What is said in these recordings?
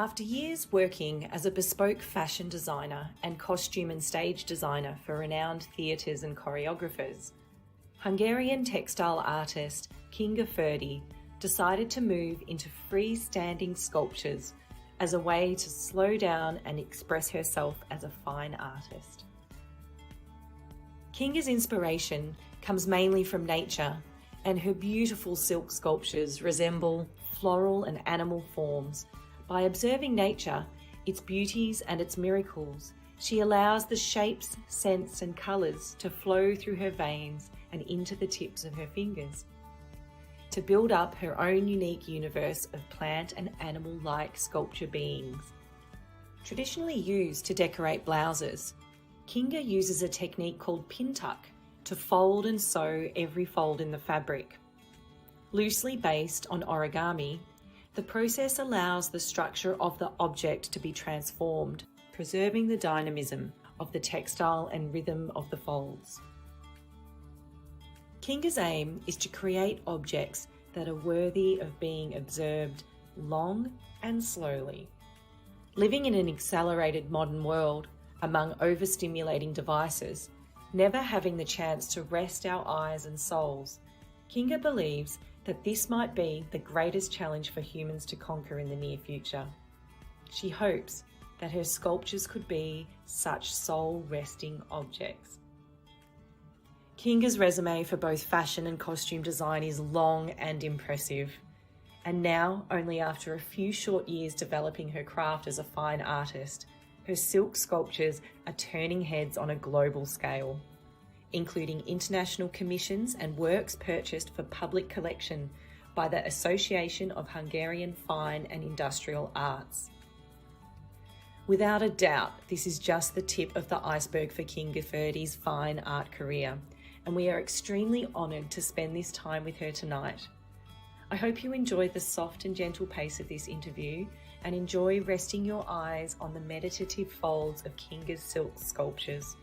After years working as a bespoke fashion designer and costume and stage designer for renowned theatres and choreographers, Hungarian textile artist Kinga Földi decided to move into freestanding sculptures as a way to slow down and express herself as a fine artist. Kinga's inspiration comes mainly from nature, and her beautiful silk sculptures resemble floral and animal forms. By observing nature, its beauties and its miracles, she allows the shapes, scents and colours to flow through her veins and into the tips of her fingers, to build up her own unique universe of plant and animal-like sculpture beings. Traditionally used to decorate blouses, Kinga uses a technique called pin tuck to fold and sew every fold in the fabric. Loosely based on origami, the process allows the structure of the object to be transformed, preserving the dynamism of the textile and rhythm of the folds. Kinga's aim is to create objects that are worthy of being observed long and slowly. Living in an accelerated modern world among overstimulating devices, never having the chance to rest our eyes and souls, Kinga believes that this might be the greatest challenge for humans to conquer in the near future. She hopes that her sculptures could be such soul-resting objects. Kinga's resume for both fashion and costume design is long and impressive. And now, only after a few short years developing her craft as a fine artist, her silk sculptures are turning heads on a global scale, including international commissions and works purchased for public collection by the Association of Hungarian Fine and Industrial Arts. Without a doubt, this is just the tip of the iceberg for Kinga Földi's fine art career, and we are extremely honoured to spend this time with her tonight. I hope you enjoy the soft and gentle pace of this interview and enjoy resting your eyes on the meditative folds of Kinga's silk sculptures.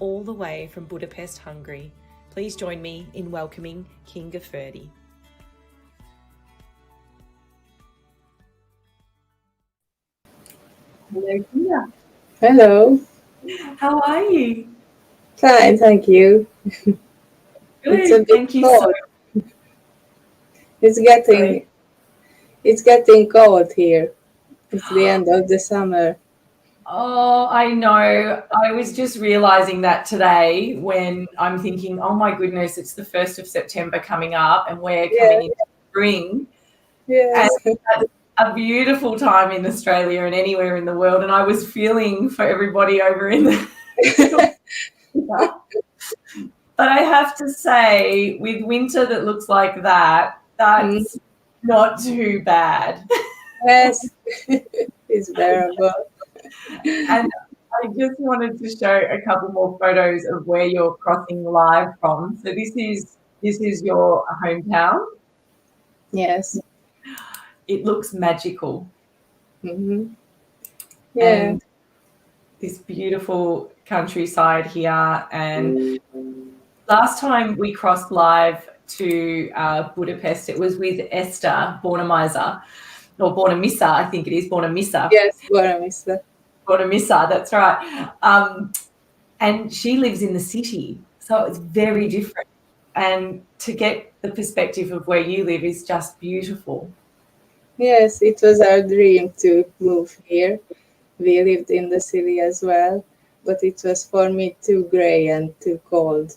All the way from Budapest, Hungary, please join me in welcoming Kinga Földi. Hello, Kinga. Hello. How are you? Fine, thank you. Good, It's a bit thank you cold. so It's getting cold here. It's the end of the summer. Oh, I know. I was just realizing that today when I'm thinking, oh my goodness, it's the 1st of September coming up and we're coming into spring. Yes. And that's a beautiful time in Australia and anywhere in the world. And I was feeling for everybody over in the But I have to say, with winter that looks like that, that's not too bad. Yes, it's bearable. And I just wanted to show a couple more photos of where you're crossing live from. So this is your hometown. Yes. It looks magical. Mm-hmm. Yeah. And this beautiful countryside here. And last time we crossed live to Budapest, it was with Esther Bornemisa, or Bornemisa, I think it is, Bornemisa. Yes, Bornemisa. Bornemisa, that's right. And she lives in the city, so it's very different. And to get the perspective of where you live is just beautiful. Yes, it was our dream to move here. We lived in the city as well, but it was for me too grey and too cold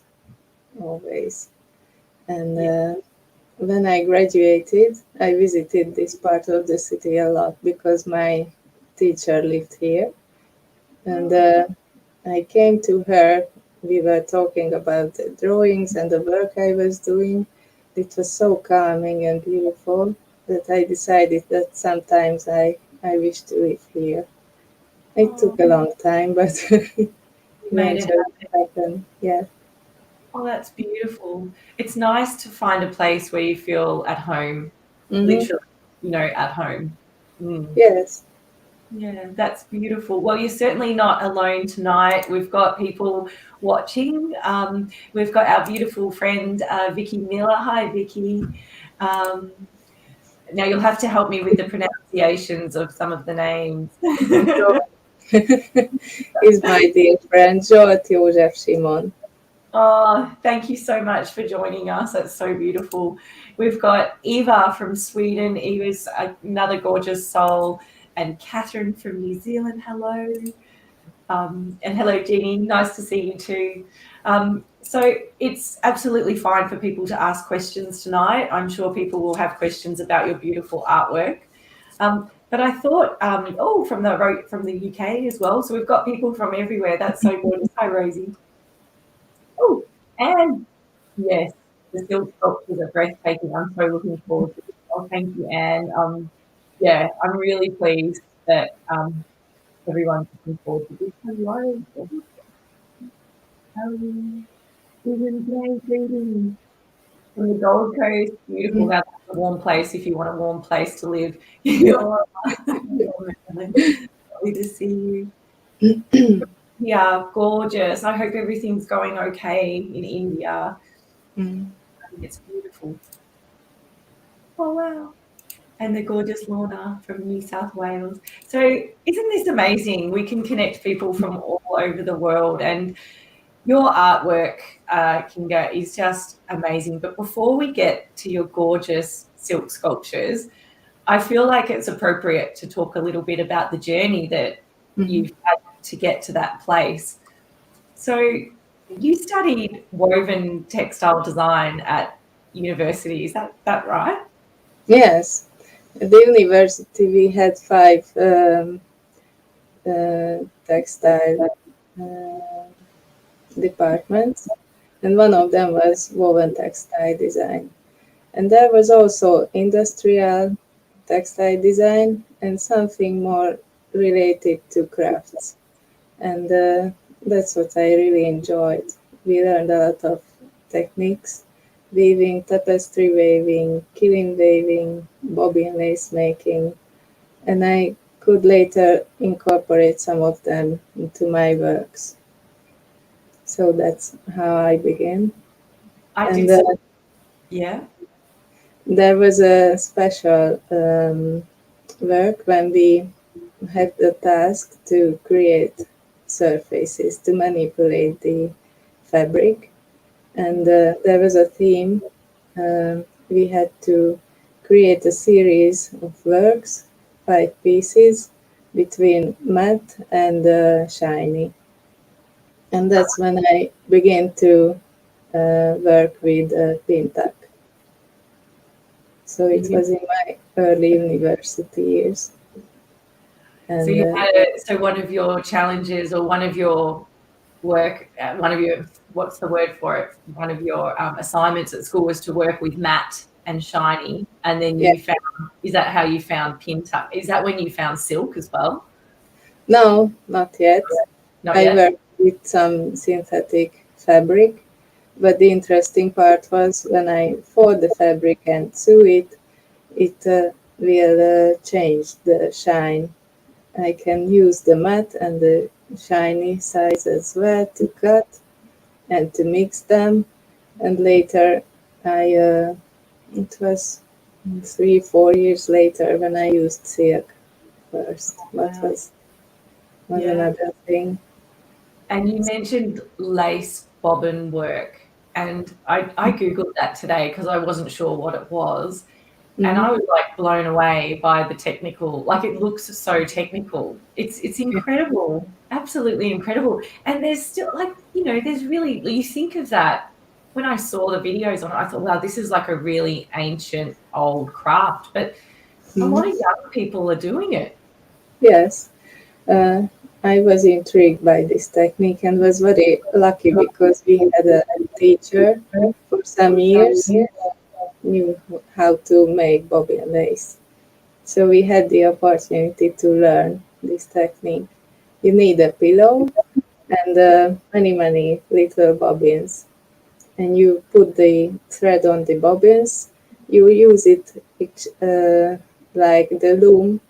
always. And when I graduated, I visited this part of the city a lot because my teacher lived here. And I came to her. We were talking about the drawings and the work I was doing. It was so calming and beautiful that I decided that sometimes I wish to live here. It took a long time, but eventually it happened. Yeah. Oh, that's beautiful. It's nice to find a place where you feel at home, literally, at home. Yes. Yeah, that's beautiful. Well, you're certainly not alone tonight. We've got people watching. We've got our beautiful friend, Vicky Miller. Hi, Vicky. Now you'll have to help me with the pronunciations of some of the names. Is my dear friend Zsolt József Simon. Oh, thank you so much for joining us. That's so beautiful. We've got Eva from Sweden. Eva's another gorgeous soul. And Catherine from New Zealand. Hello. And hello, Jeannie. Nice to see you too. So it's absolutely fine for people to ask questions tonight. I'm sure people will have questions about your beautiful artwork. But I thought, from the UK as well. So we've got people from everywhere. That's so gorgeous. Hi, Rosie. Oh, and yes, the silk sculptures are breathtaking. I'm so looking forward to it. Oh, thank you, Anne. Yeah, I'm really pleased that everyone's looking forward to this. Hello. Greetings from the Gold Coast. Beautiful. That's a warm place if you want a warm place to live. Lovely to see you. Yeah, gorgeous. I hope everything's going okay in India. I think it's beautiful. Oh, wow. And the gorgeous Lorna from New South Wales. So isn't this amazing? We can connect people from all over the world. And your artwork, Kinga, is just amazing. But before we get to your gorgeous silk sculptures, I feel like it's appropriate to talk a little bit about the journey that you've had to get to that place. So you studied woven textile design at university. Is that right? Yes. At the university, we had 5 textile departments, and one of them was woven textile design. And there was also industrial textile design and something more related to crafts. And that's what I really enjoyed. We learned a lot of techniques: weaving, tapestry weaving, quilling weaving, bobbin lace making, and I could later incorporate some of them into my works. So that's how I began. Yeah. There was a special work when we had the task to create surfaces, to manipulate the fabric. And there was a theme. We had to create a series of works, 5 pieces, between matte and shiny. And that's when I began to work with Pintac. So it was in my early university years. And, so one of your challenges, or one of your work, what's the word for it? One of your assignments at school was to work with matte and shiny, and then you found. Is that how you found Pintac? Is that when you found silk as well? No, not yet. I worked with some synthetic fabric, but the interesting part was when I fold the fabric and sew it, it will change the shine. I can use the matte and the shiny sides as well to cut and to mix them. And later, it was 3-4 years later when I used silk first. That was another thing. And you mentioned lace bobbin work, and I googled that today because I wasn't sure what it was. And I was like blown away by the technical, like it looks so technical. It's incredible, absolutely incredible. And there's still there's really, you think of that, when I saw the videos on it, I thought, wow, this is like a really ancient old craft, but a lot of young people are doing it. Yes. I was intrigued by this technique and was very lucky because we had a teacher for some years who knew how to make bobbin lace. So we had the opportunity to learn this technique. You need a pillow and many little bobbins. And you put the thread on the bobbins. You use it like the loom,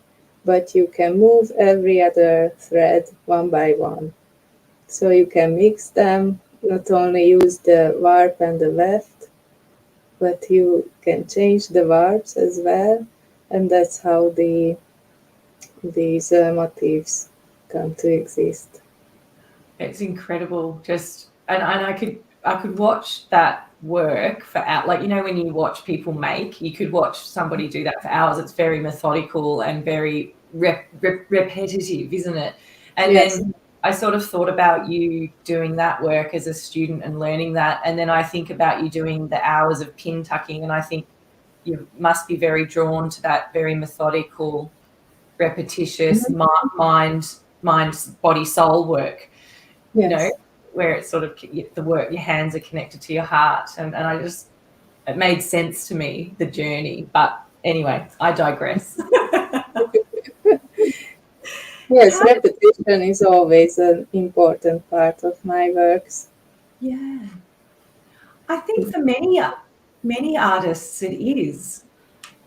but you can move every other thread one by one. So you can mix them, not only use the warp and the weft, but you can change the warps as well. and that's how these motifs come to exist. It's incredible. Just and I could watch that work for out like when you watch people make, you could watch somebody do that for hours. It's very methodical and very repetitive, isn't it? And Yes. then I sort of thought about you doing that work as a student and learning that, and then I think about you doing the hours of pin tucking, and I think you must be very drawn to that very methodical, repetitious mind, body, soul work. Yes. Where it's sort of the work, your hands are connected to your heart. And it made sense to me, the journey. But anyway, I digress. Yes, repetition is always an important part of my works. Yeah. I think for many artists it is.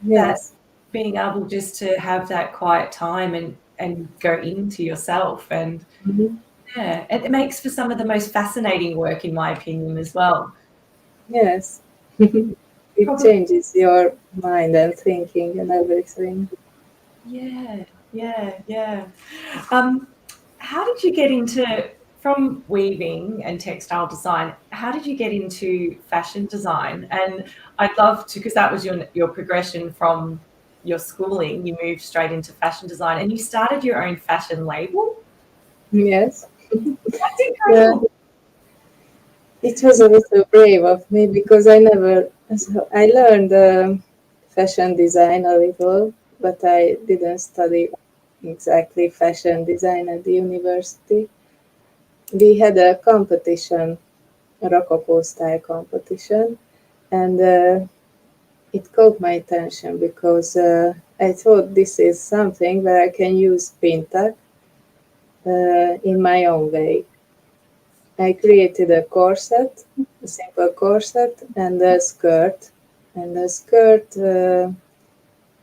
That Yes. being able just to have that quiet time and go into yourself. And Mhm. yeah, it makes for some of the most fascinating work, in my opinion, as well. Yes. It Probably, changes your mind and thinking and everything. yeah. How did you get into, from weaving and textile design, how did you get into fashion design? And I'd love to, because that was your progression from your schooling, you moved straight into fashion design and you started your own fashion label. Yes. That's Yeah, incredible. it was a little brave of me because I learned fashion design a little, but I didn't study exactly fashion design at the university. We had a competition, a Rococo style competition, and it caught my attention because I thought this is something where I can use pintac in my own way. I created a corset, a simple corset, and a skirt. And the skirt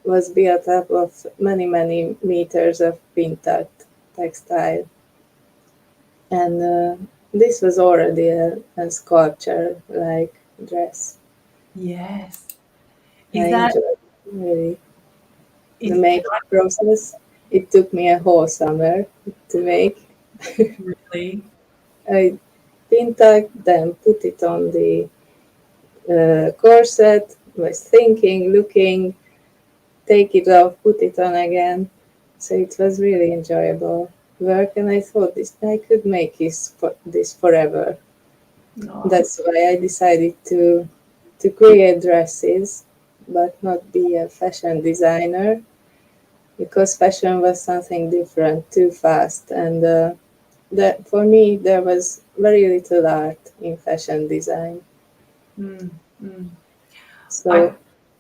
was built up of many, many meters of pintac textile. And this was already a sculpture like dress. Yes. I Is that, enjoyed really the can making process. It took me a whole summer to make. I really? I pintac, then put it on the corset, was thinking, looking, take it off, put it on again. So it was really enjoyable work, and I thought this I could make this forever. No. That's why I decided to create dresses, but not be a fashion designer, because fashion was something different, too fast, and that for me there was very little art in fashion design. Mm, mm. I'd So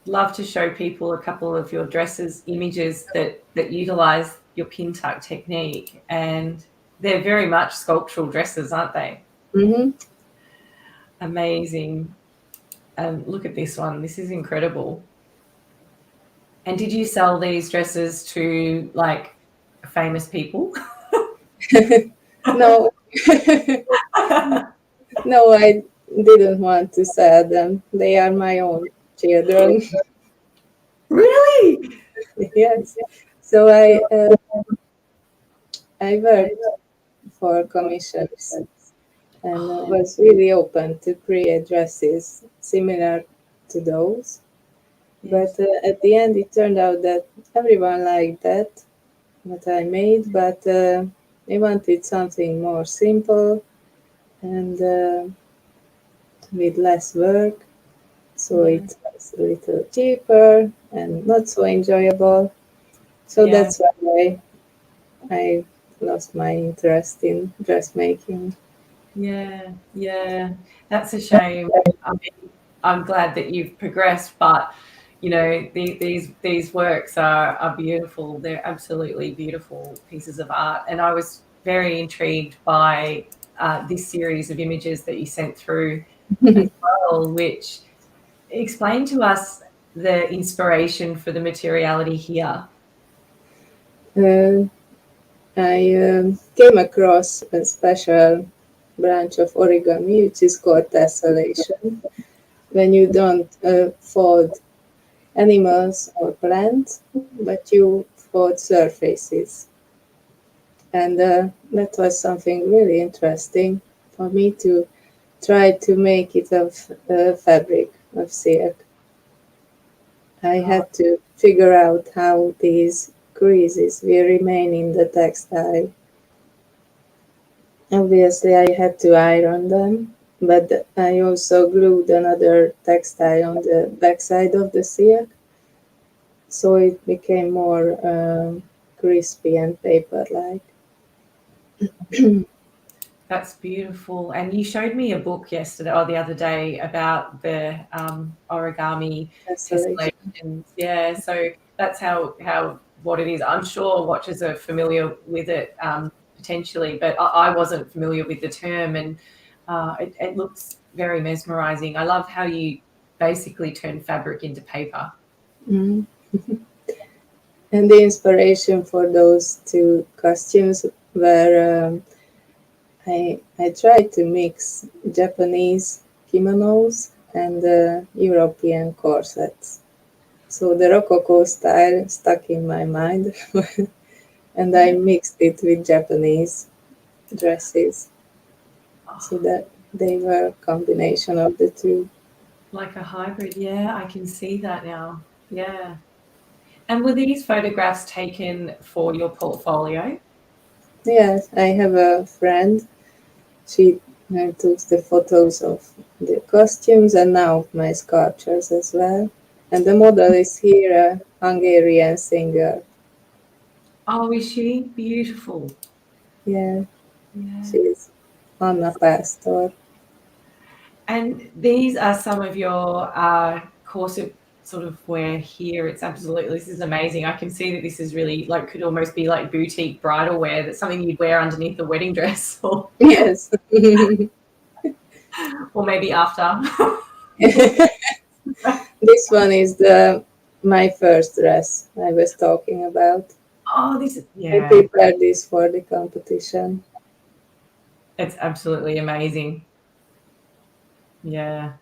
love to show people a couple of your dresses, images that utilize your pin tuck technique, and they're very much sculptural dresses, aren't they? mhm. Amazing. Look at this one. This is incredible. And did you sell these dresses to like famous people? No, no, I didn't want to sell them. They are my own children. Really? Yes. So I worked for commissions and was really open to create dresses similar to those. But Yes. at the end, it turned out that everyone liked that what I made, but they wanted something more simple and with less work. So Yeah. it was a little cheaper and not so enjoyable. So Yeah. that's why I lost my interest in dressmaking. Yeah. That's a shame. I mean, I'm glad that you've progressed, but these works are beautiful. They're absolutely beautiful pieces of art, and I was very intrigued by this series of images that you sent through as well, which explain to us the inspiration for the materiality here. Uh, I came across a special branch of origami which is called tessellation. When you don't fold animals or plants, but you thought surfaces. And that was something really interesting for me to try to make it of fabric, of silk. I Oh, had to figure out how these creases will remain in the textile. Obviously, I had to iron them, but I also glued another textile on the backside of the silk, so it became more crispy and paper-like. that's beautiful. And you showed me a book yesterday or the other day about the origami Tessellation. tessellations. Yeah, so that's how what it is. I'm sure watchers are familiar with it potentially, but I wasn't familiar with the term, and it looks very mesmerizing. I love how you basically turn fabric into paper. Mm. And the inspiration for those two costumes were I tried to mix Japanese kimonos and European corsets. So the Rococo style stuck in my mind, and I mixed it with Japanese dresses so Oh, that they were a combination of the two. like a hybrid. Yeah, I can see that now. Yeah. And were these photographs taken for your portfolio? Yes, I have a friend. She took the photos of the costumes and now of my sculptures as well. And the model is here, a Hungarian singer. Oh, is she beautiful? Yeah, Yeah. she's Anna Pastor. And these are some of your corset sort of wear here. It's absolutely, this is amazing. I can see that this is really like, could almost be like boutique bridal wear. That's something you'd wear underneath a wedding dress Yes. or maybe after. This one is the my first dress I was talking about. Oh, this is, I yeah, prepared this for the competition. it's absolutely amazing. Yeah.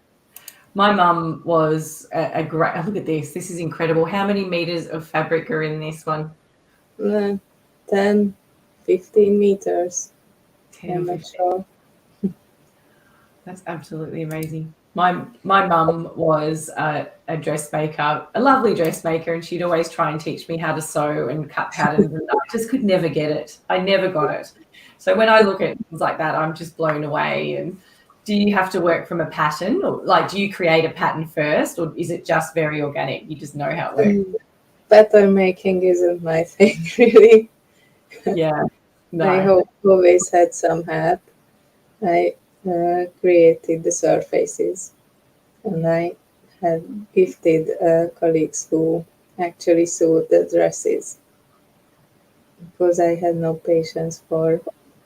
My mum was a great, look at this. This is incredible. How many meters of fabric are in this one? Uh, 10, 15 meters. 10 or I'm not 15. sure. That's absolutely amazing. My mum was a dressmaker, a lovely dressmaker, and she'd always try and teach me how to sew and cut patterns, and I just could never get it. I never got it. So when I look at things like that, I'm just blown away. And do you have to work from a pattern, or like do you create a pattern first, or is it just very organic? You just know how it works? Mm, Pattern making isn't my thing, really. Yeah. I No. always had some help. I created the surfaces, and I had gifted colleagues who actually sewed the dresses because I had no patience for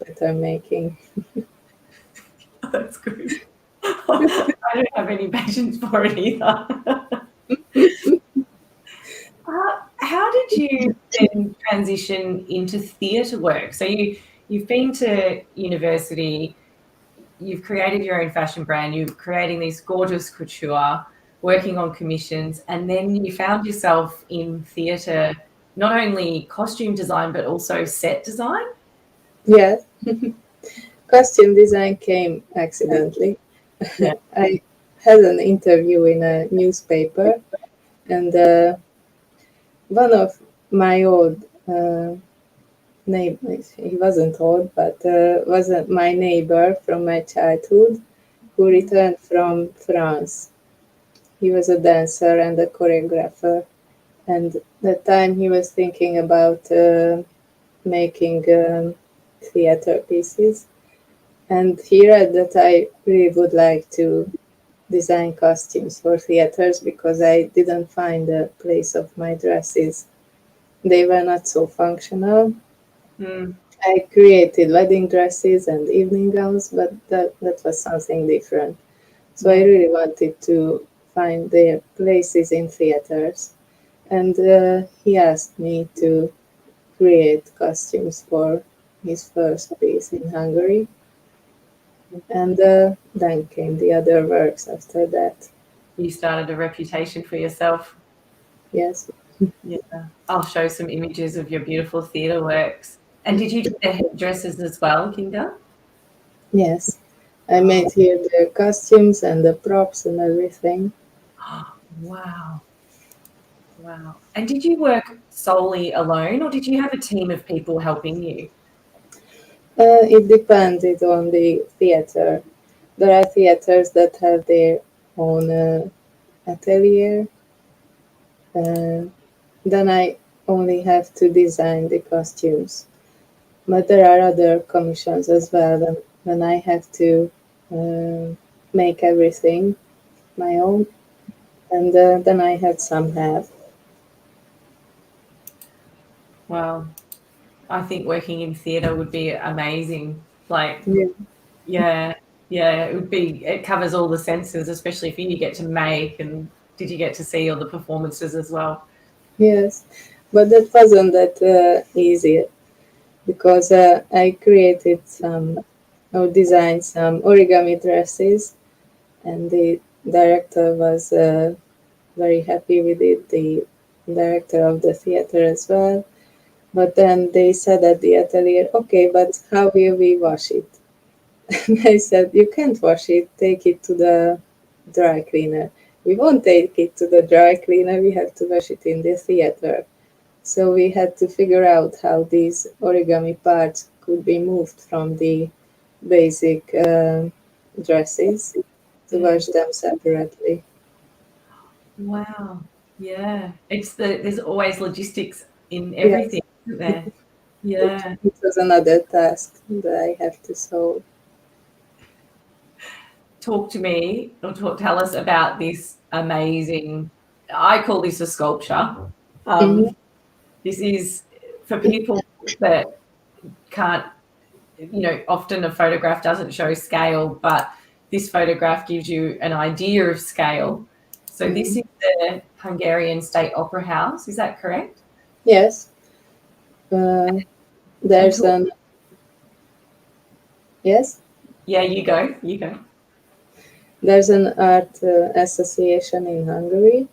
pattern making. That's good. I don't have any patience for it either. How did you then transition into theatre work? So you've been to university, you've created your own fashion brand, you're creating these gorgeous couture, working on commissions, and then you found yourself in theatre, not only costume design but also set design. Yes, costume design came accidentally. Yeah. I had an interview in a newspaper, and one of my old neighbors, he wasn't old, but was my neighbor from my childhood who returned from France. He was a dancer and a choreographer, and that time he was thinking about making theater pieces. And he read that I really would like to design costumes for theaters because I didn't find a place of my dresses. They were not so functional. Mm. I created wedding dresses and evening gowns, but that was something different. So I Yeah. really wanted to find their places in theaters. And he asked me to create costumes for his first piece in Hungary. And then came the other works after that. You started a reputation for yourself. Yes. Yeah. I'll show some images of your beautiful theatre works. And did you do the headdresses as well, Kinga? Yes. I Oh, made here the costumes and the props and everything. wow. Wow. And did you work solely alone or did you have a team of people helping you? It depended on the theater. There are theaters that have their own atelier. Uh, then I only have to design the costumes. But there are other commissions as well when I have to uh, make everything my own. And then I had some help. Well, I think working in theatre would be amazing. Like, Yeah. yeah, yeah, it would be, it covers all the senses, especially if you get to make and did you get to see all the performances as well? Yes, but that wasn't that easy because I created some or designed some origami dresses, and the director was very happy with it. The director of the theater as well. But then they said at the atelier, okay, but how will we wash it? And I said, you can't wash it. Take it to the dry cleaner. We won't take it to the dry cleaner. We have to wash it in the theater. So we had to figure out how these origami parts could be moved from the basic dresses to Yeah. wash them separately. Wow. Yeah. There's always logistics in Yes, everything, isn't there? it, Yeah. it was another task that I have to solve. Talk to me or tell us about this amazing, I call this a sculpture. Mhm. Um, this is for people that can't, often a photograph doesn't show scale, but this photograph gives you an idea of scale. So this Mhm. is the Hungarian State Opera House, is that correct? Yes, uh, And there's talk, an yes, yeah, you go. there's an art association in Hungary.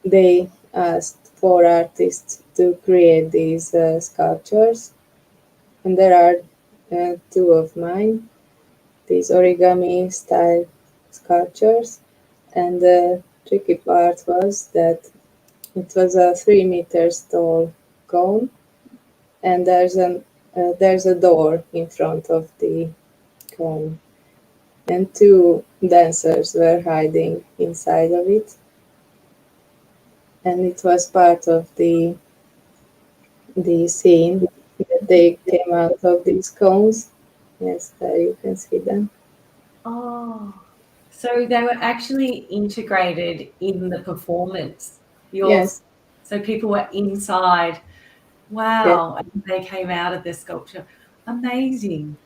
They asked for artists to create these sculptures, and there are two of mine, these origami style sculptures. And the tricky part was that it was a 3 meters tall cone, and there's a door in front of the cone, and two dancers were hiding inside of it, and it was part of the scene that they came out of these cones. Yes, there you can see them. Oh, so they were actually integrated in the performance. Yours, Yes, so people were inside. yes. Wow, and they came out of the sculpture. Amazing.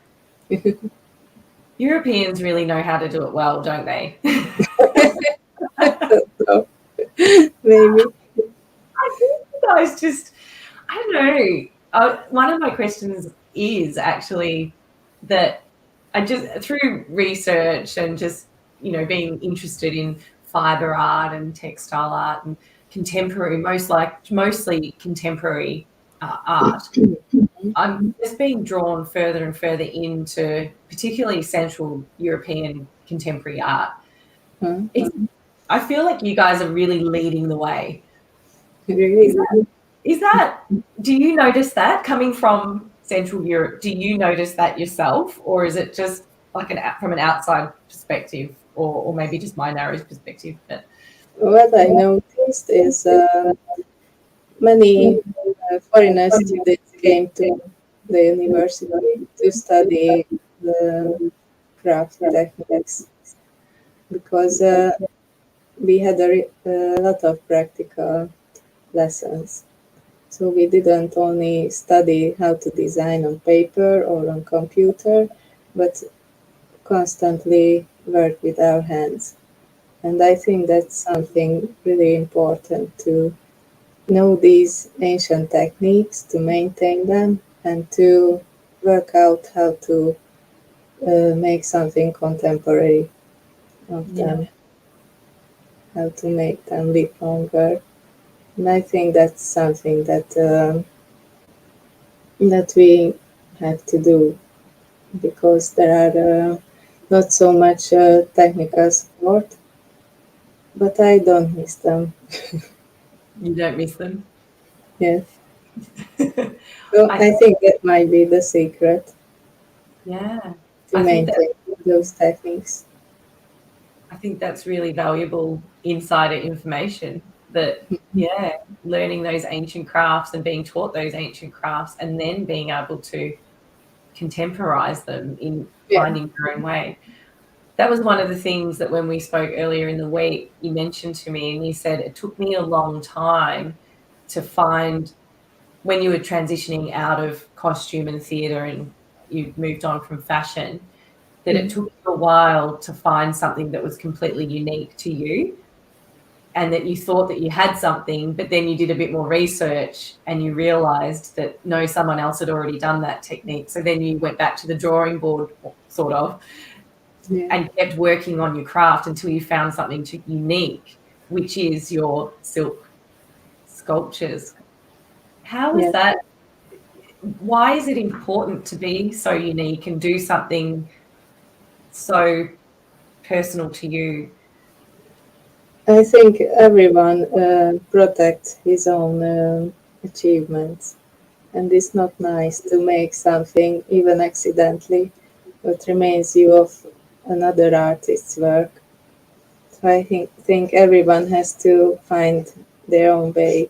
Europeans really know how to do it well, don't they? So maybe. I think you guys just, I don't know. One of my questions is actually that I just, through research and just, being interested in fiber art and textile art and contemporary, mostly contemporary art, I'm just being drawn further and further into particularly Central European contemporary art. Huh? It's, I feel like you guys are really leading the way. Is Really? Is that, do you notice that coming from Central Europe? Do you notice that yourself, or is it just like from an outside perspective, or maybe just my narrow perspective? But What I noticed is many foreigner students came to the university to study the craft techniques because we had a lot of practical lessons. So we didn't only study how to design on paper or on computer, but constantly work with our hands. And I think that's something really important to know these ancient techniques, to maintain them, and to work out how to make something contemporary of yeah, them, how to make them live longer. And I think that's something that we have to do, because there are not so much technical support, but I don't miss them. You don't miss them? Yes. So I I think that might be the secret Yeah, to I think that maintain those techniques. I think that's really valuable insider information that, yeah, learning those ancient crafts and being taught those ancient crafts and then being able to contemporize them in Yeah. finding your own way. That was one of the things that when we spoke earlier in the week, you mentioned to me and you said it took me a long time to find when you were transitioning out of costume and theatre and you moved on from fashion, that it took you a while to find something that was completely unique to you and that you thought that you had something, but then you did a bit more research and you realized that no, someone else had already done that technique. So then you went back to the drawing board, sort of, Yeah. and kept working on your craft until you found something unique, which is your silk sculptures. How is Yeah. that? Why is it important to be so unique and do something so personal to you? I think everyone protects his own achievements, and it's not nice to make something, even accidentally, that reminds you of another artist's work. So I think everyone has to find their own way.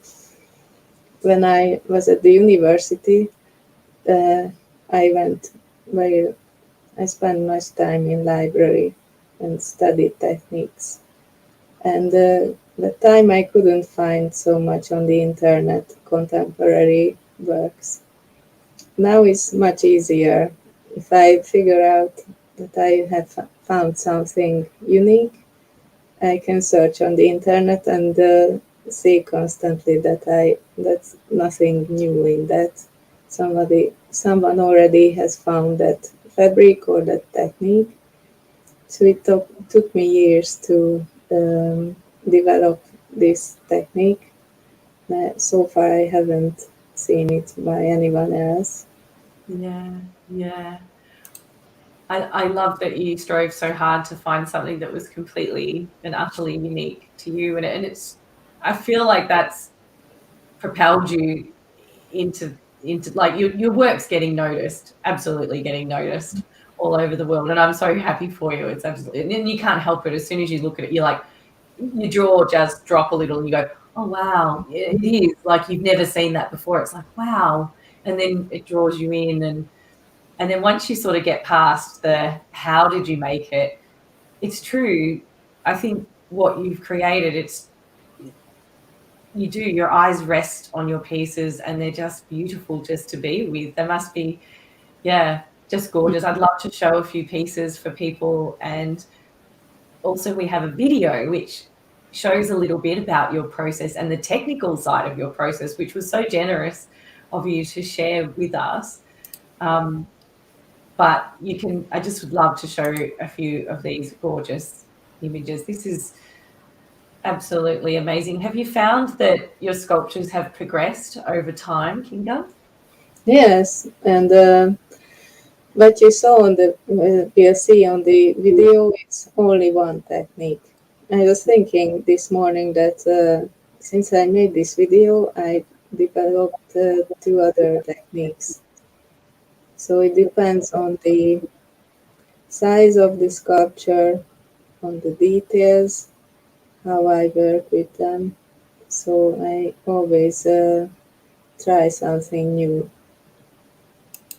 When I was at the university, uh, I went where I spent much time in library and studied techniques. And the time I couldn't find so much on the internet contemporary works. Now it's much easier. If I figure out that I have found something unique, I can search on the internet and see constantly that's nothing new in that. Someone already has found that fabric or that technique. So it took me years to develop this technique. So far, I haven't seen it by anyone else. Yeah, yeah. I love that you strove so hard to find something that was completely and utterly unique to you, and it's. I feel like that's propelled you into like your work's getting noticed, absolutely getting noticed all over the world, and I'm so happy for you. It's absolutely, and you can't help it. As soon as you look at it, you're like, your jaw just drop a little, and you go, "Oh wow, it is like you've never seen that before." It's like wow, and then it draws you in, and then once you sort of get past the how did you make it, it's true. I think what you've created, it's you do, your eyes rest on your pieces and they're just beautiful just to be with. They must be, yeah, just gorgeous. I'd love to show a few pieces for people. And also we have a video which shows a little bit about your process and the technical side of your process, which was so generous of you to share with us. Um, but you can, I just would love to show a few of these gorgeous images. This is absolutely amazing. Have you found that your sculptures have progressed over time, Kinga? Yes, and what you saw on the you'll see on the video, it's only one technique. I was thinking this morning that since I made this video, I developed two other techniques. So it depends on the size of the sculpture, on the details, how I work with them. So I always try something new.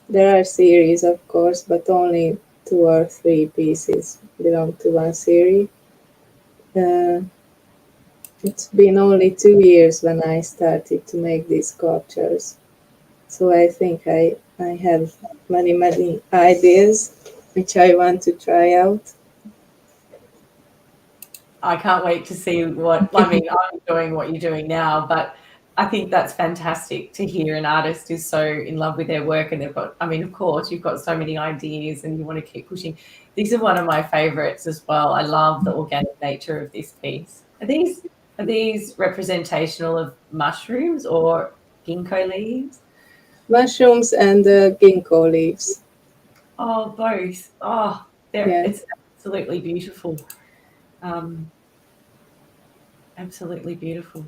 There are series, of course, but only two or three pieces belong to one series. Uh, it's been only 2 years when I started to make these sculptures. So I think I have many ideas which I want to try out. I can't wait to see what, I mean, I'm enjoying what you're doing now, but I think that's fantastic to hear an artist is so in love with their work and they've got, I mean, of course, you've got so many ideas and you want to keep pushing. These are one of my favorites as well. I love the organic nature of this piece. Are these Are these representational of mushrooms or ginkgo leaves? Mushrooms and ginkgo leaves. Oh, both. Oh, Yeah. it's absolutely beautiful. Um, absolutely beautiful.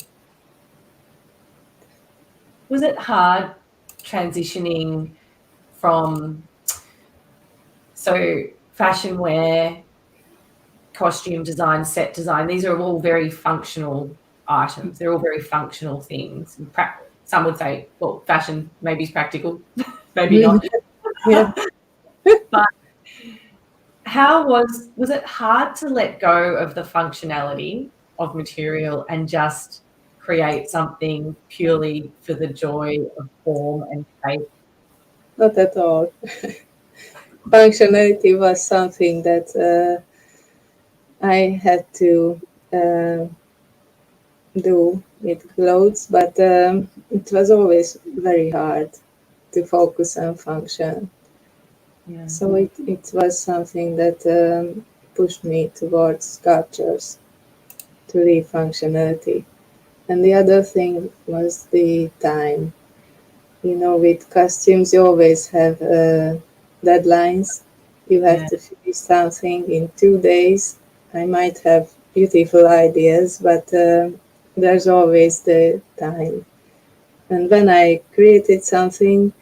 Was it hard transitioning from fashion wear, costume design, set design? These are all very functional items. They're all very functional things. Some would say, well, fashion maybe is practical, maybe not. Yeah. But was it hard to let go of the functionality of material and just create something purely for the joy of form and shape? Not at all. Functionality was something that I had to uh, do with clothes, but it was always very hard to focus on function. Yeah. So it was something that pushed me towards sculptures to leave functionality. And the other thing was the time. You know, with costumes, you always have deadlines. You have Yeah. to finish something in 2 days. I might have beautiful ideas, but there's always the time. And when I created something,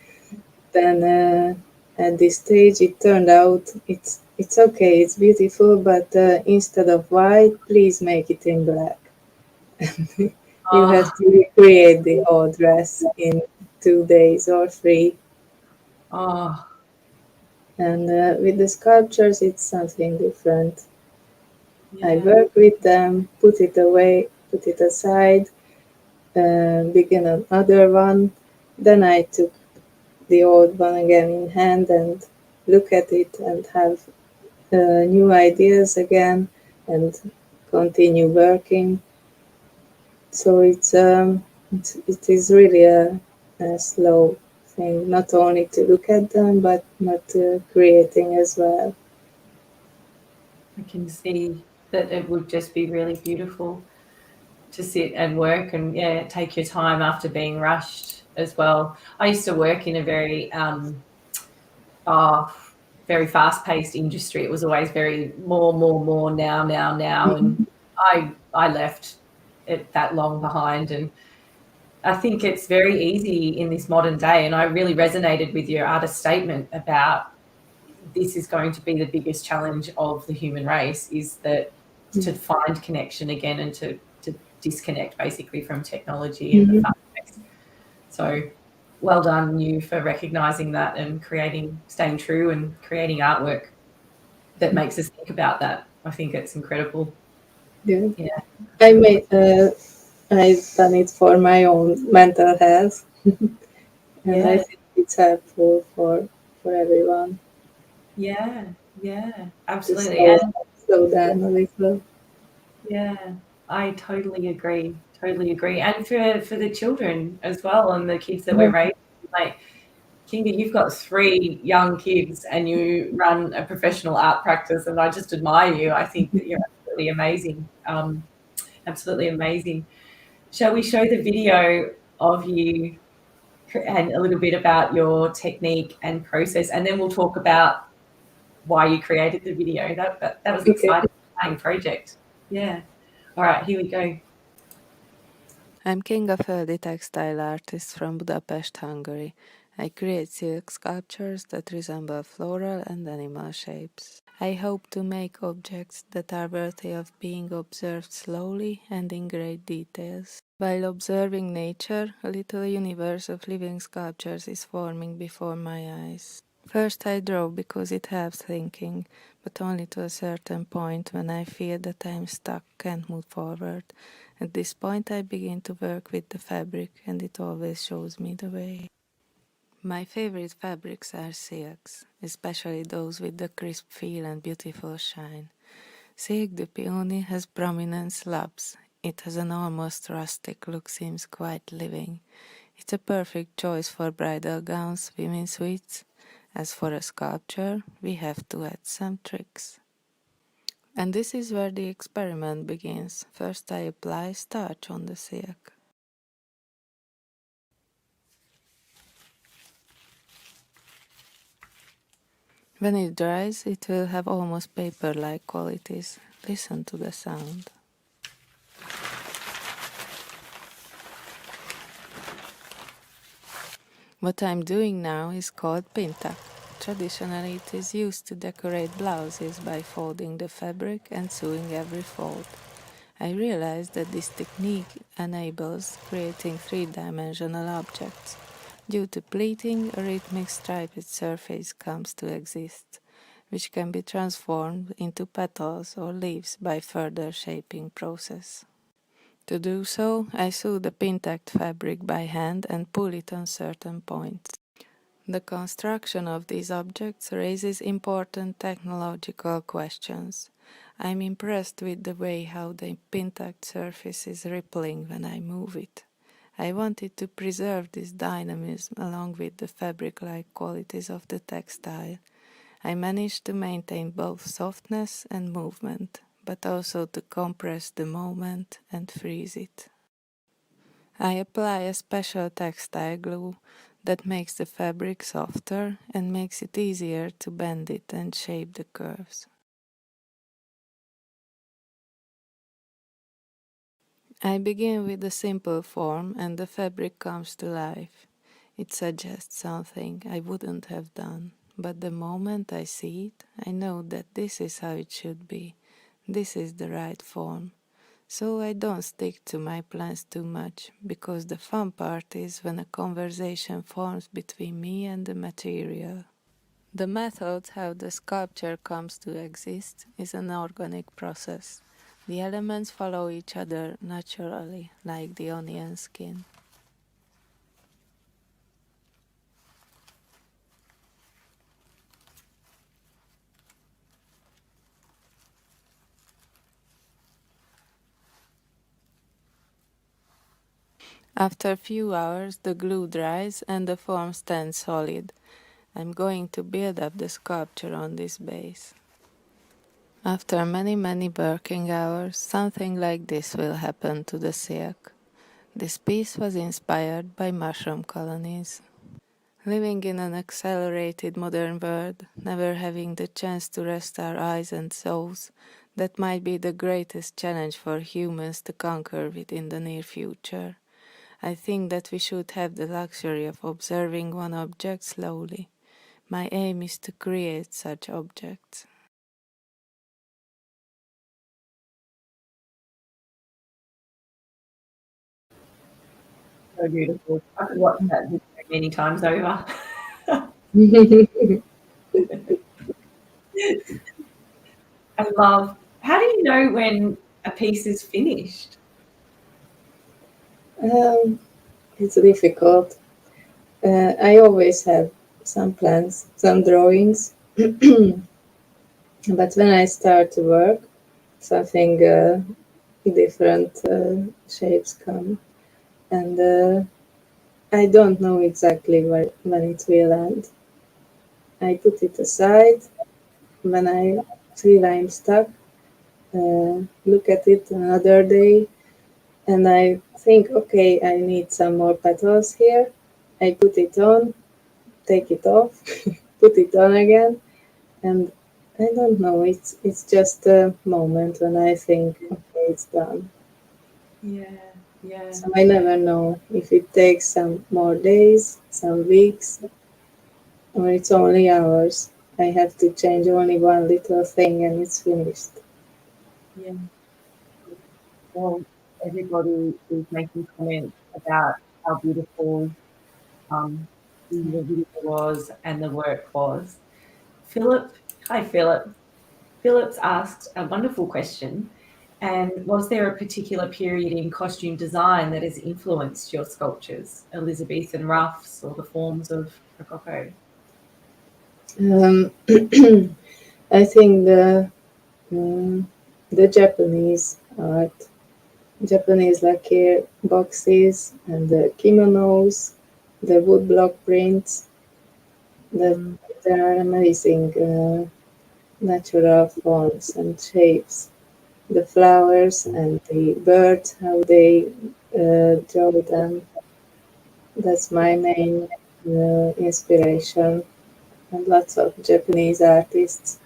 then at this stage it turned out it's okay, it's beautiful, but instead of white, please make it in black. You Oh, have to recreate the whole dress in 2 days or three. oh, And with the sculptures, it's something different. I yeah. work with them, put it away, put it aside, begin another one. Then I took the old one again in hand and look at it and have new ideas again and continue working. So it is really a slow thing, not only to look at them, but creating as well. I can see that it would just be really beautiful to sit and work and yeah, take your time after being rushed as well. I used to work in a uh, very fast-paced industry. It was always very more, now, and I left it that long behind. And I think it's very easy in this modern day, and I really resonated with your artist statement about this is going to be the biggest challenge of the human race, is that to find connection again and to disconnect basically from technology and the Mhm. fast pace. So well done you for recognizing that and staying true and creating artwork that makes us think about that. I think it's incredible. Yeah. Yeah. I made I've done it for my own mental health, and I Yeah. think it's helpful for everyone Yeah. Yeah. to Absolutely. And slow down a little. yeah, I totally agree. Totally agree. And for the children as well and the kids that we're Yeah. raising, like Kinga, you've got 3 young kids and you run a professional art practice, and I just admire you. I think that you're absolutely amazing. Absolutely amazing. Shall we show the video of you and a little bit about your technique and process, and then we'll talk about why you created the video. That was an Okay. exciting project. Yeah. All right, here we go. I'm Kinga Földi, textile artist from Budapest, Hungary. I create silk sculptures that resemble floral and animal shapes. I hope to make objects that are worthy of being observed slowly and in great details. While observing nature, a little universe of living sculptures is forming before my eyes. First I draw because it helps thinking, but only to a certain point when I feel that I'm stuck, can't move forward. At this point I begin to work with the fabric and it always shows me the way. My favorite fabrics are silks, especially those with the crisp feel and beautiful shine. Silk de peony has prominent slabs. It has an almost rustic look, seems quite living. It's a perfect choice for bridal gowns, women's suites. As for a sculpture, we have to add some tricks. And this is where the experiment begins. First I apply starch on the silk. When it dries, it will have almost paper-like qualities. Listen to the sound. What I'm doing now is called pintak. Traditionally, it is used to decorate blouses by folding the fabric and sewing every fold. I realized that this technique enables creating three-dimensional objects. Due to pleating, a rhythmic striped surface comes to exist, which can be transformed into petals or leaves by further shaping process. To do so, I sew the pintacked fabric by hand and pull it on certain points. The construction of these objects raises important technological questions. I'm impressed with the way how the pintacked surface is rippling when I move it. I wanted to preserve this dynamism along with the fabric-like qualities of the textile. I managed to maintain both softness and movement, but also to compress the moment and freeze it. I apply a special textile glue that makes the fabric softer and makes it easier to bend it and shape the curves. I begin with a simple form and the fabric comes to life. It suggests something I wouldn't have done, but the moment I see it, I know that this is how it should be. This is the right form. So I don't stick to my plans too much, because the fun part is when a conversation forms between me and the material. The method how the sculpture comes to exist is an organic process. The elements follow each other naturally, like the onion skin. After a few hours, the glue dries and the form stands solid. I'm going to build up the sculpture on this base. After many working hours, something like this will happen to the silk. This piece was inspired by mushroom colonies. Living in an accelerated modern world, never having the chance to rest our eyes and souls, that might be the greatest challenge for humans to conquer within the near future. I think that we should have the luxury of observing one object slowly. My aim is to create such objects. So beautiful. I could watch that video many times over. I love. How do you know when a piece is finished? It's difficult. I always have some plans, some drawings, but when I start to work, something different shapes come, and I don't know exactly when it will end. I put it aside when I feel I'm stuck. Look at it another day, and I think, okay, I need some more petals here. I put it on, take it off, put it on again, and I don't know. It's just a moment when I think, okay, it's done. Yeah. So I never know if it takes some more days, some weeks, or it's only hours. I have to change only one little thing and it's finished. Yeah. Well, everybody is making comments about how beautiful the video was and the work was. Philip, hi Philip. Philip's asked a wonderful question. And was there a particular period in costume design that has influenced your sculptures, Elizabethan ruffs or the forms of Rococo? Um, I think um, the Japanese art, Japanese lacquer boxes and the kimonos, the woodblock prints, that there are amazing natural forms and shapes, the flowers and the birds, how they draw them. That's my main inspiration, and lots of Japanese artists.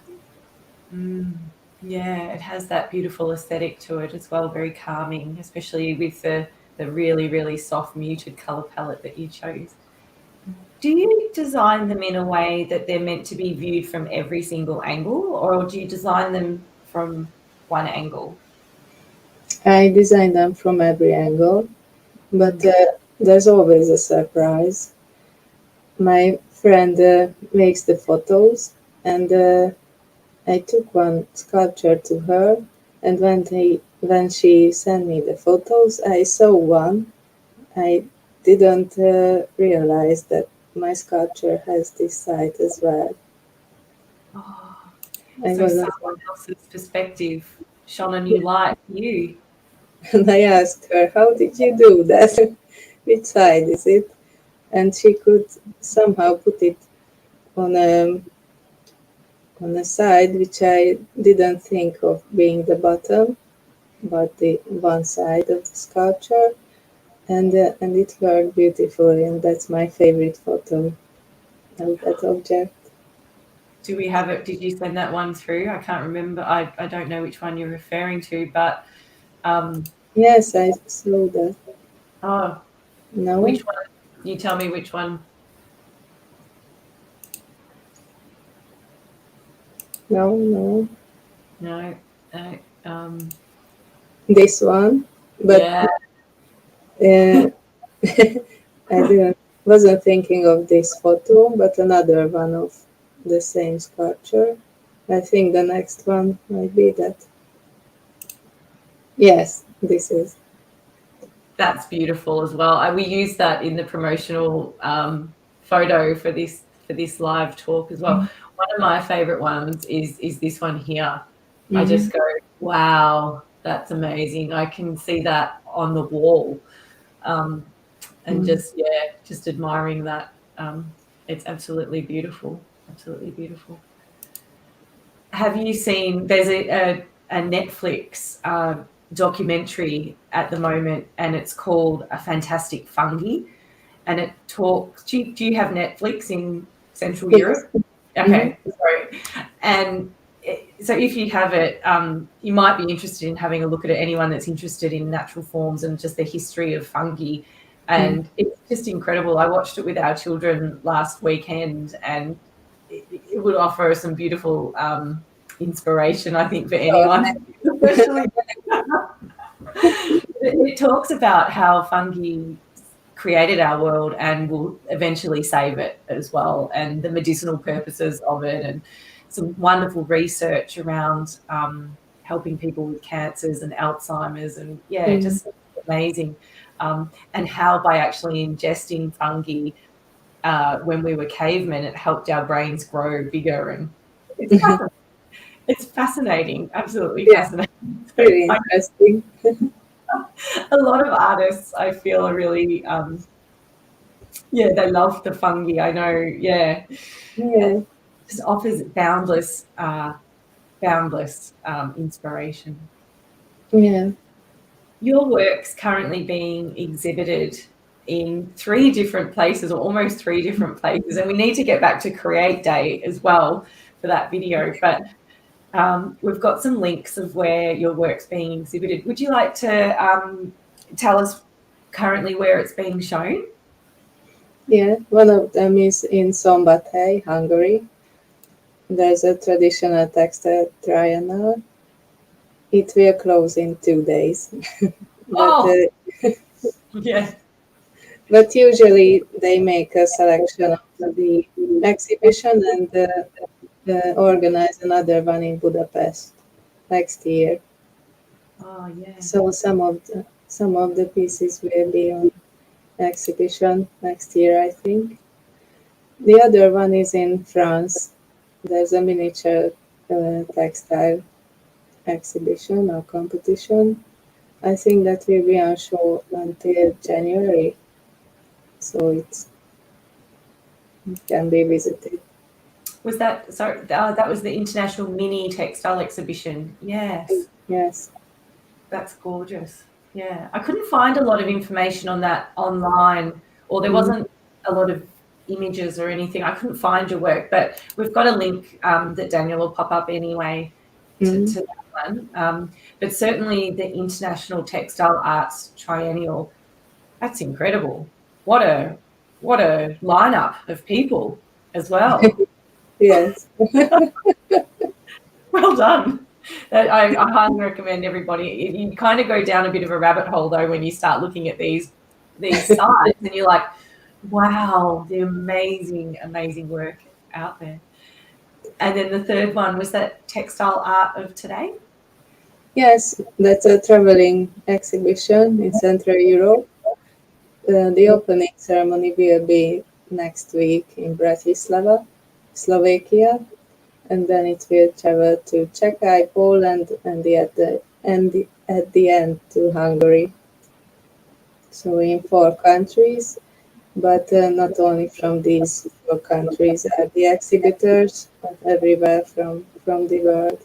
Yeah, it has that beautiful aesthetic to it as well, very calming, especially with the really, really soft muted color palette that you chose. Do you design them in a way that they're meant to be viewed from every single angle, or do you design them from one angle? I design them from every angle, but there's always a surprise. My friend makes the photos, and I took one sculpture to her, and when she sent me the photos, I saw one. I didn't realize that my sculpture has this side as well. Oh, I so wasn't, someone else's perspective shone a new light for you. and I asked her, "How did you do that? Which side is it?" And she could somehow put it on a on a side which I didn't think of being the bottom, but the one side of the sculpture, and it worked beautifully, and that's my favorite photo of that object. Do we have it? Did you send that one through? I can't remember. I don't know which one you're referring to, but Yes, I saw that. oh, No, which one? You tell me which one. no, no, No, no. this one, but Yeah. uh, I didn't wasn't thinking of this photo, but another one of the same sculpture. I think the next one might be that. Yes, this is. That's beautiful as well. We use that in the promotional photo for this live talk as well. One of my favorite ones is this one here. I Hmm. just go, wow, that's amazing. I can see that on the wall, and just admiring that. It's absolutely beautiful. Absolutely beautiful. Have you seen? There's a Netflix documentary at the moment, and it's called A Fantastic Fungi, and it talks. Do you have Netflix in Central Yes. Europe? Hmm. Okay, sorry. And so if you have it, you might be interested in having a look at it. Anyone that's interested in natural forms and just the history of fungi, and it's just incredible. I watched it with our children last weekend, and it would offer some beautiful inspiration, I think, for anyone. Especially, it talks about how fungi created our world and will eventually save it as well, and the medicinal purposes of it, and some wonderful research around helping people with cancers and Alzheimer's, and yeah, just amazing. And how by actually ingesting fungi when we were cavemen, it helped our brains grow bigger, and it's fascinating. It's fascinating, absolutely Yeah, fascinating. So really interesting. a lot of artists, I feel, are really yeah, they love the fungi. I know, yeah. Yeah, It just offers boundless inspiration. yeah. Your work's currently being exhibited in 3 different places, or almost 3 different places, and we need to get back to Create Day as well for that video, but we've got some links of where your work's being exhibited. Would you like to tell us currently where it's being shown? Yeah, one of them is in Szombathely, Hungary. There's a traditional textile triennial. It will close in 2 days, but Oh, yeah. but usually they make a selection of the exhibition and organize another one in Budapest next year. Oh, yeah. So some of the pieces will be on exhibition next year, I think. The other one is in France. There's a miniature textile exhibition or competition. I think that will be on show until January, so it can be visited. Was that, sorry, that was the International Mini Textile Exhibition. Yes. Yes. That's gorgeous. Yeah. I couldn't find a lot of information on that online, or there wasn't a lot of images or anything. I couldn't find your work, but we've got a link that Daniel will pop up anyway to that one. But certainly the International Textile Arts Triennial, that's incredible. What a lineup of people as well. Yes. Well done. I highly recommend everybody. You kind of go down a bit of a rabbit hole though when you start looking at these sites, and you're like, wow, the amazing work out there. And then the third one was that Textile Art of Today. Yes, that's a traveling exhibition in Central Europe. The opening ceremony will be next week in Bratislava, Slovakia, and then it will travel to Czechia, Poland, and at the end to Hungary. So in 4 countries, but not only from these 4 countries are the exhibitors, but everywhere from the world.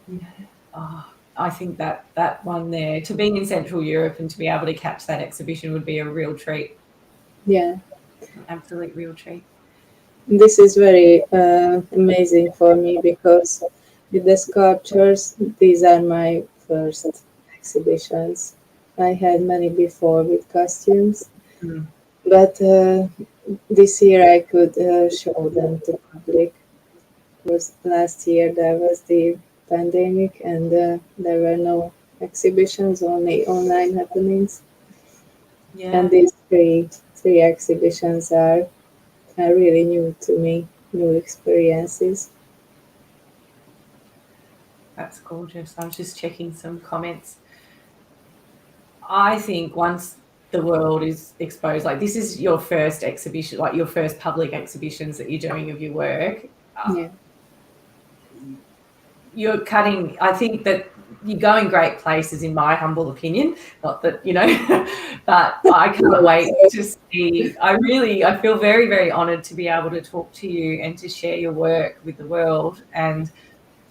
Yeah. Oh, I think that one there, to be in Central Europe and to be able to catch that exhibition would be a real treat. Yeah. An absolute real treat. This is very amazing for me because with the sculptures, these are my first exhibitions. I had many before with costumes, but this year I could show them to public. Because last year there was the pandemic and there were no exhibitions, only online happenings. Yeah. And these three exhibitions are really new to me, new experiences. That's gorgeous. I was just checking some comments. I think once the world is exposed, like this is your first exhibition, like your first public exhibitions that you're doing of your work. Yeah. You're cutting, I think that you go in great places, in my humble opinion. Not that, but I can't wait to see. I feel very, very honoured to be able to talk to you and to share your work with the world. And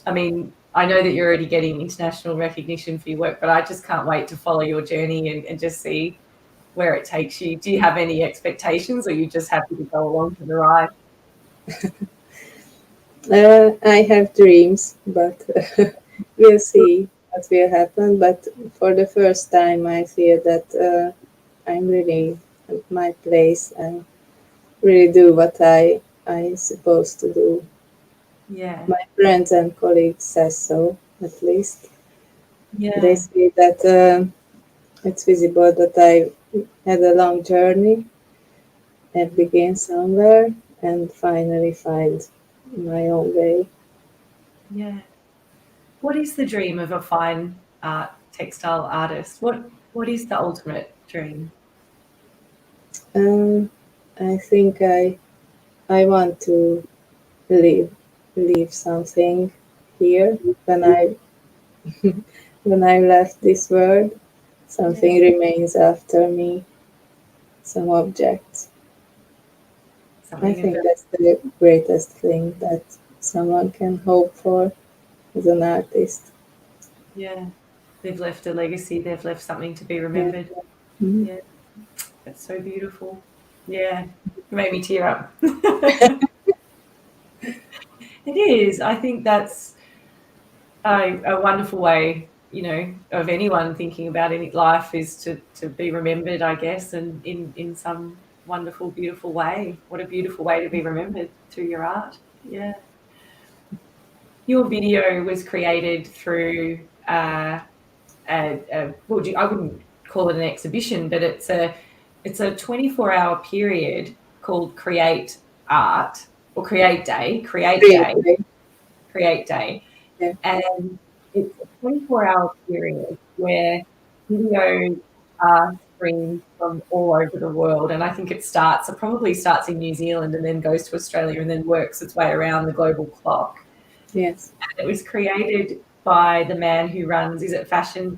I mean, I know that you're already getting international recognition for your work, but I just can't wait to follow your journey and just see where it takes you. Do you have any expectations, or are you just happy to go along for the ride? I have dreams, but we'll see what will happen. But for the first time, I feel that I'm really at my place and really do what I'm supposed to do. Yeah. My friends and colleagues say so, at least. Yeah. They say that it's visible that I had a long journey and begin somewhere and finally find my own way. Yeah. What is the dream of a fine art textile artist? What is the ultimate dream? I think I want to leave something here when I when I left this world. Something remains after me, some objects. I think that's the greatest thing that someone can hope for as an artist. Yeah, they've left a legacy. They've left something to be remembered. Mhm. Yeah, that's so beautiful. Yeah, you made me tear up. It is. I think that's a wonderful way, of anyone thinking about any life is to be remembered, I guess, and in some wonderful, beautiful way. What a beautiful way to be remembered, through your art. Yeah. Your video was created through I wouldn't call it an exhibition, but it's a 24-hour period called Create Art, or Create Day. Yeah. And it's a 24-hour period where videos are streamed from all over the world. And I think it probably starts in New Zealand and then goes to Australia and then works its way around the global clock. Yes. And it was created by the man who runs, is it fashion,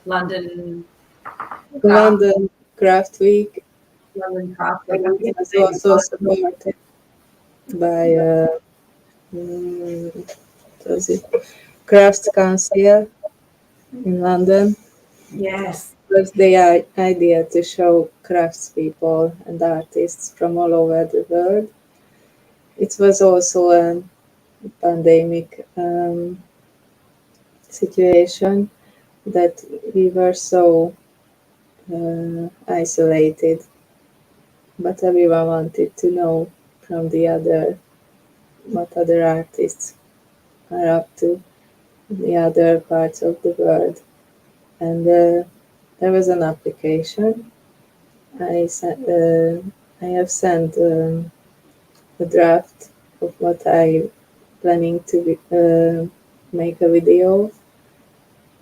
London Craft Week. London Craft Week. And it was also supported. by what was it? Crafts Council in London. Yes. It was the idea to show craftspeople and artists from all over the world. It was also a pandemic situation that we were so isolated, but everyone wanted to know from the other what other artists are up to in the other parts of the world. And there was an application. I have sent a draft of what I planning to make a video.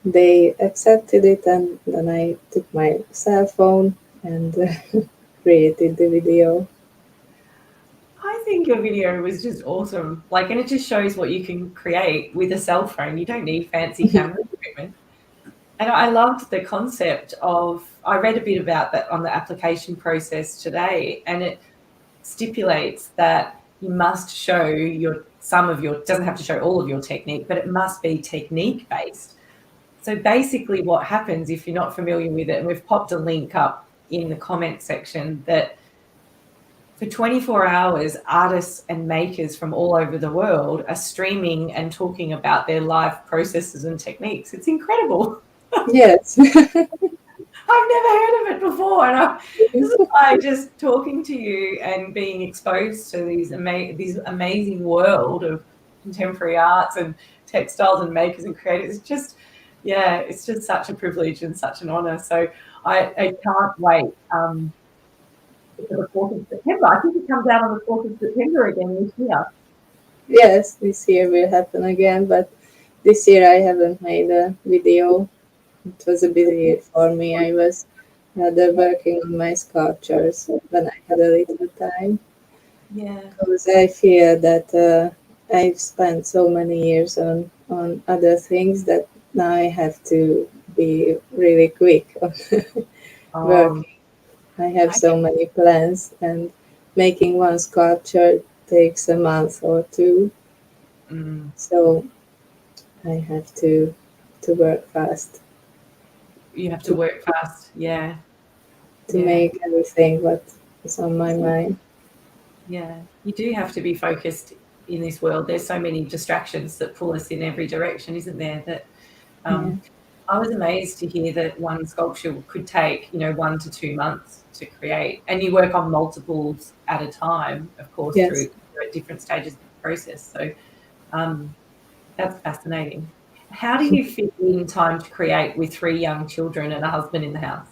They accepted it, and then I took my cell phone and created the video. I think your video was just awesome. Like, and it just shows what you can create with a cell phone. You don't need fancy camera equipment. And I loved the concept of, I read a bit about that on the application process today, and it stipulates that you must show doesn't have to show all of your technique, but it must be technique based. So basically what happens, if you're not familiar with it, and we've popped a link up in the comment section, that for 24 hours, artists and makers from all over the world are streaming and talking about their live processes and techniques. It's incredible. Yes. I've never heard of it before, and this is why just talking to you and being exposed to these amazing world of contemporary arts and textiles and makers and creators. It's just such a privilege and such an honour. So I can't wait for the 4th of September. I think it comes out on the 4th of September again this year. Yes, this year will happen again, but this year I haven't made a video. It was a busy year for me. I was rather working on my sculptures when I had a little time. Yeah. Because I feel that I've spent so many years on other things that now I have to be really quick on working. I have so many plans, and making one sculpture takes a month or two. So I have to work fast. You have to work fast, yeah. To make everything what is on my mind. Yeah, you do have to be focused in this world. There's so many distractions that pull us in every direction, isn't there? That I was amazed to hear that one sculpture could take, 1 to 2 months to create, and you work on multiples at a time, of course, through at different stages of the process. So that's fascinating. How do you fit in time to create with 3 young children and a husband in the house?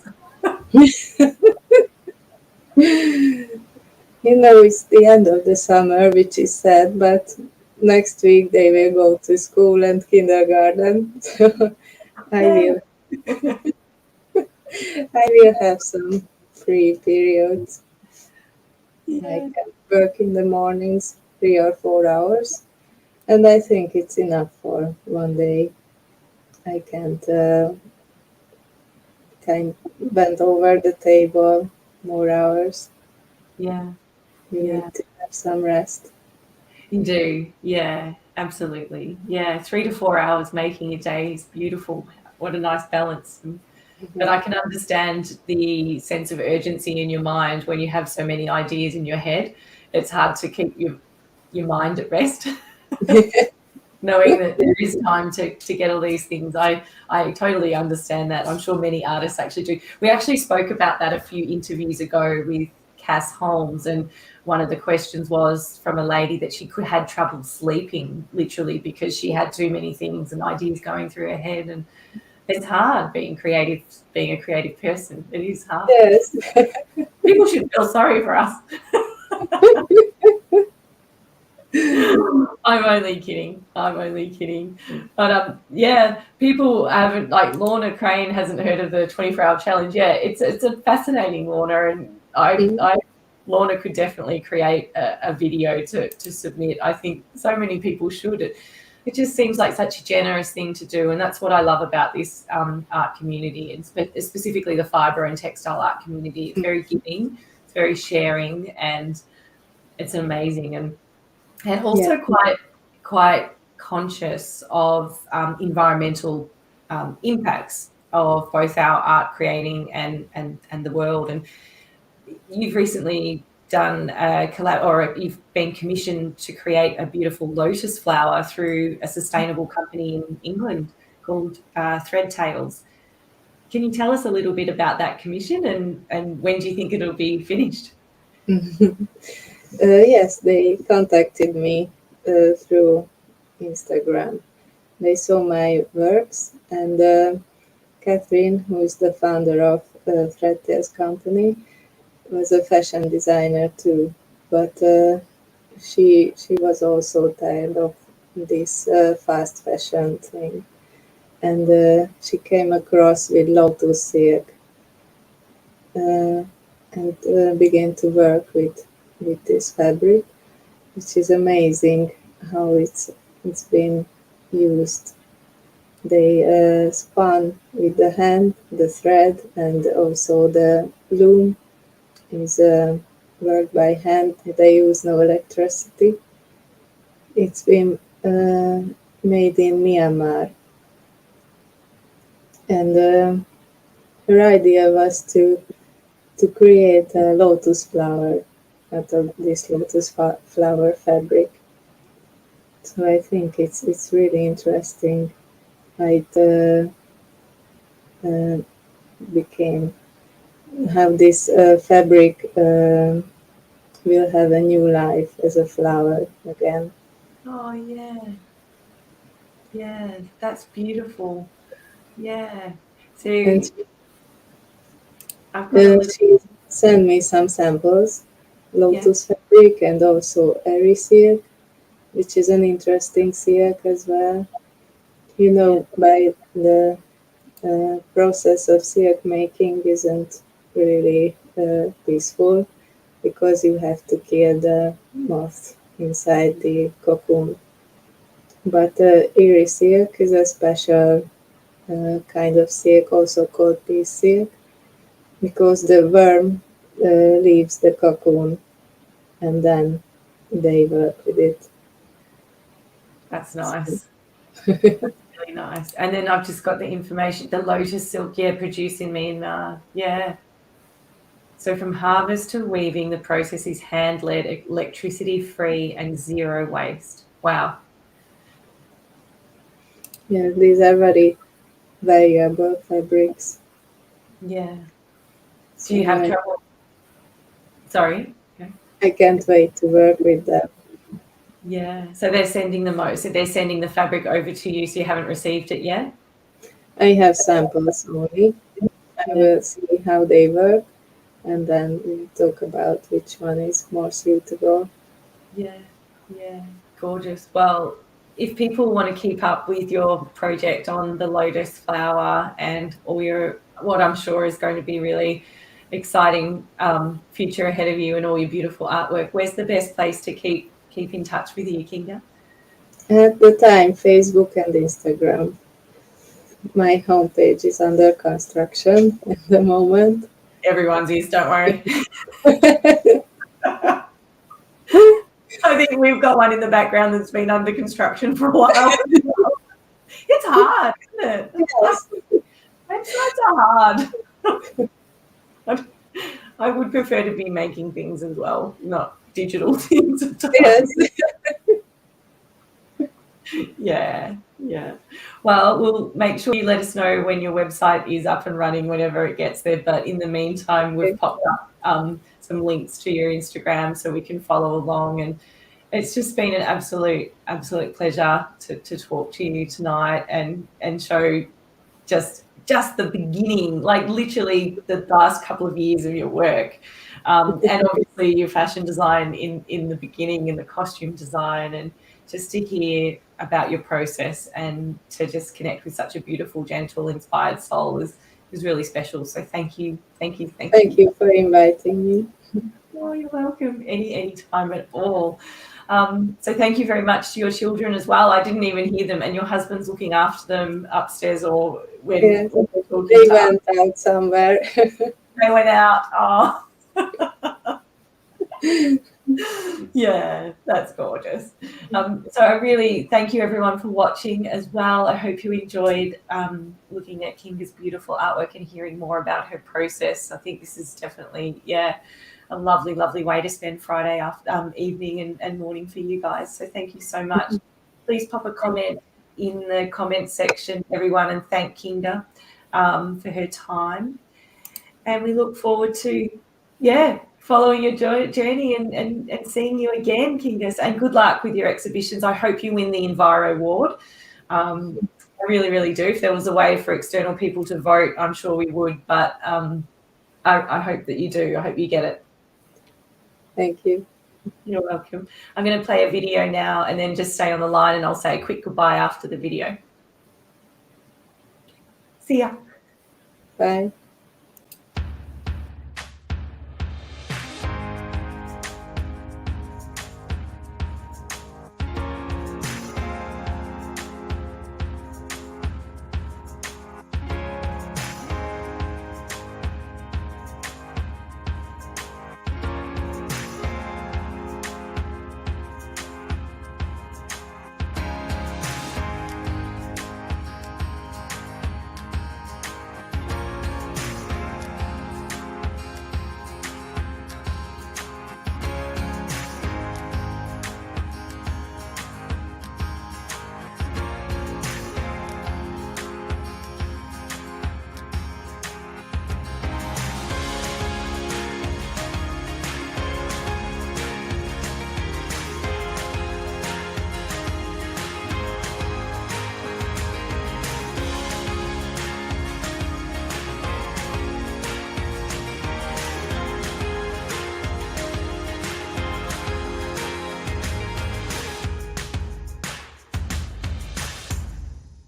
It's the end of the summer, which is sad, but next week they will go to school and kindergarten. So I will have some free periods. I can work in the mornings 3 or 4 hours, and I think it's enough for one day. I can't bend over the table more hours. Yeah. You need to have some rest. You do, yeah, absolutely. Yeah, 3 to 4 hours making a day is beautiful. What a nice balance. But I can understand the sense of urgency in your mind when you have so many ideas in your head. It's hard to keep your mind at rest. Knowing that there is time to get all these things. I totally understand that. I'm sure many artists actually do. We actually spoke about that a few interviews ago with Cass Holmes, and one of the questions was from a lady that she had trouble sleeping, literally, because she had too many things and ideas going through her head. And it's hard being a creative person. It is hard. Yes. People should feel sorry for us. I'm only kidding. But people haven't, like Lorna Crane hasn't heard of the 24-hour challenge yet. It's a fascinating, Lorna, and Lorna could definitely create a video to submit. I think so many people should. It just seems like such a generous thing to do, and that's what I love about this art community, and specifically the fibre and textile art community. It's very giving, it's very sharing, and it's amazing. And and also quite conscious of environmental impacts of both our art creating and the world. And you've recently done a collab, or you've been commissioned to create a beautiful lotus flower through a sustainable company in England called Threadtails. Can you tell us a little bit about that commission, and when do you think it'll be finished? Yes, they contacted me through Instagram. They saw my works, and Catherine, who is the founder of Threadtails company, was a fashion designer too, but she was also tired of this fast fashion thing, and she came across with lotus silk and began to work with this fabric, which is amazing how it's been used. They spun with the hand, the thread, and also the loom is worked by hand. They use no electricity. It's been made in Myanmar, and her idea was to create a lotus flower out of this lotus flower fabric. So I think it's really interesting how it became, how this fabric will have a new life as a flower again. Oh yeah, that's beautiful. Yeah. So And I've got a little. she sent me some samples, lotus fabric and also airy silk, which is an interesting silk as well. You know, by the process of silk making isn't really peaceful because you have to kill the moth inside the cocoon. But airy silk is a special kind of silk, also called pea silk, because the worm leaves the cocoon and then they work with it. That's nice. Really nice. And then I've just got the information, the lotus silk, produced in Myanmar. Yeah. So from harvest to weaving, the process is hand-led, electricity-free, and zero waste. Wow. Yeah, these are very variable fabrics. Yeah. Do you have trouble? Sorry. Okay. I can't wait to work with them. Yeah. So they're sending the fabric over to you, so you haven't received it yet? I have samples only. I will see how they work and then we'll talk about which one is more suitable. Yeah. Gorgeous. Well, if people want to keep up with your project on the lotus flower and all your, what I'm sure is going to be really exciting future ahead of you and all your beautiful artwork, where's the best place to keep in touch with you, Kinga? At the time, Facebook and Instagram. My homepage is under construction at the moment. Everyone's is, don't worry. I think we've got one in the background that's been under construction for a while. It's hard, isn't it? Yes. Websites are hard. I would prefer to be making things as well, not digital things. Yes. Yeah. Well, we'll make sure you let us know when your website is up and running, whenever it gets there. But in the meantime, we've popped up some links to your Instagram so we can follow along. And it's just been an absolute pleasure to talk to you tonight and show just the beginning, like literally the last couple of years of your work. And obviously your fashion design in the beginning, in the costume design, and just to hear about your process and to just connect with such a beautiful, gentle, inspired soul is really special. So thank you. Thank you for inviting me. Oh, you're welcome. Any time at all. So thank you very much to your children as well. I didn't even hear them, and your husband's looking after them upstairs, or when Yes, they went out somewhere. They went out. Oh. Yeah, that's gorgeous. So I really thank you everyone for watching as well. I hope you enjoyed looking at Kinga's beautiful artwork and hearing more about her process. I think this is definitely, a lovely, lovely way to spend Friday after, evening and morning for you guys. So thank you so much. Please pop a comment in the comments section, everyone, and thank Kinga for her time. And we look forward to, following your journey and seeing you again, Kinga. And good luck with your exhibitions. I hope you win the Enviro Award. I really, really do. If there was a way for external people to vote, I'm sure we would. But I hope that you do. I hope you get it. Thank you. You're welcome. I'm going to play a video now and then just stay on the line, and I'll say a quick goodbye after the video. See ya. Bye.